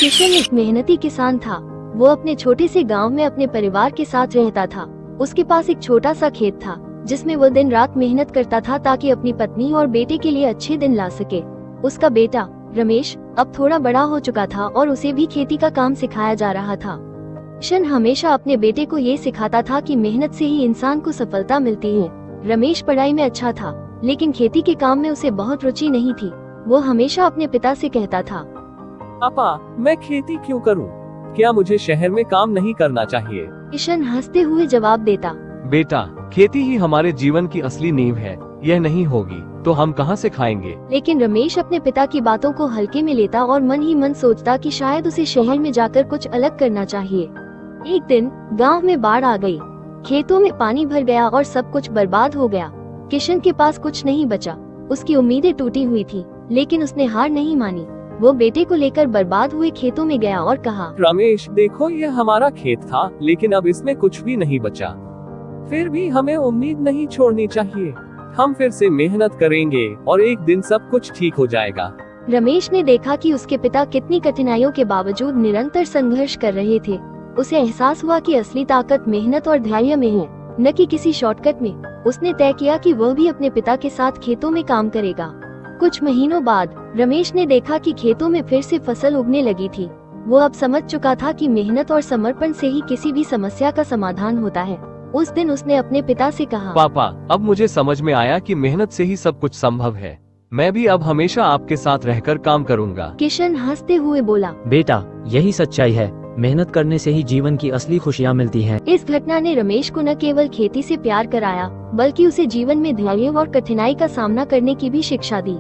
किशन एक मेहनती किसान था। वो अपने छोटे से गांव में अपने परिवार के साथ रहता था। उसके पास एक छोटा सा खेत था जिसमें वो दिन रात मेहनत करता था ताकि अपनी पत्नी और बेटे के लिए अच्छे दिन ला सके। उसका बेटा रमेश अब थोड़ा बड़ा हो चुका था और उसे भी खेती का काम सिखाया जा रहा था। किशन हमेशा अपने बेटे को ये सिखाता था कि मेहनत से ही इंसान को सफलता मिलती है। रमेश पढ़ाई में अच्छा था, लेकिन खेती के काम में उसे बहुत रुचि नहीं थी। वो हमेशा अपने पिता से कहता था, पापा, मैं खेती क्यों करूं? क्या मुझे शहर में काम नहीं करना चाहिए? किशन हंसते हुए जवाब देता, बेटा, खेती ही हमारे जीवन की असली नींव है। यह नहीं होगी तो हम कहां से खाएंगे? लेकिन रमेश अपने पिता की बातों को हल्के में लेता और मन ही मन सोचता कि शायद उसे शहर में जाकर कुछ अलग करना चाहिए। एक दिन गांव में बाढ़ आ गई। खेतों में पानी भर गया और सब कुछ बर्बाद हो गया। किशन के पास कुछ नहीं बचा। उसकी उम्मीदें टूटी हुई थी, लेकिन उसने हार नहीं मानी। वो बेटे को लेकर बर्बाद हुए खेतों में गया और कहा, रमेश, देखो, यह हमारा खेत था, लेकिन अब इसमें कुछ भी नहीं बचा। फिर भी हमें उम्मीद नहीं छोड़नी चाहिए। हम फिर से मेहनत करेंगे और एक दिन सब कुछ ठीक हो जाएगा। रमेश ने देखा कि उसके पिता कितनी कठिनाइयों के बावजूद निरंतर संघर्ष कर रहे थे। उसे एहसास हुआ कि असली ताकत मेहनत और धैर्य में है, न कि किसी शॉर्टकट में। उसने तय किया कि वह भी अपने पिता के साथ खेतों में काम करेगा। कुछ महीनों बाद रमेश ने देखा कि खेतों में फिर से फसल उगने लगी थी। वो अब समझ चुका था कि मेहनत और समर्पण से ही किसी भी समस्या का समाधान होता है। उस दिन उसने अपने पिता से कहा, पापा, अब मुझे समझ में आया कि मेहनत से ही सब कुछ संभव है। मैं भी अब हमेशा आपके साथ रहकर काम करूंगा। किशन हंसते हुए बोला, बेटा, यही सच्चाई है। मेहनत करने से ही जीवन की असली खुशियाँ मिलती हैं। इस घटना ने रमेश को न केवल खेती से प्यार कराया, बल्कि उसे जीवन में धैर्य और कठिनाई का सामना करने की भी शिक्षा दी।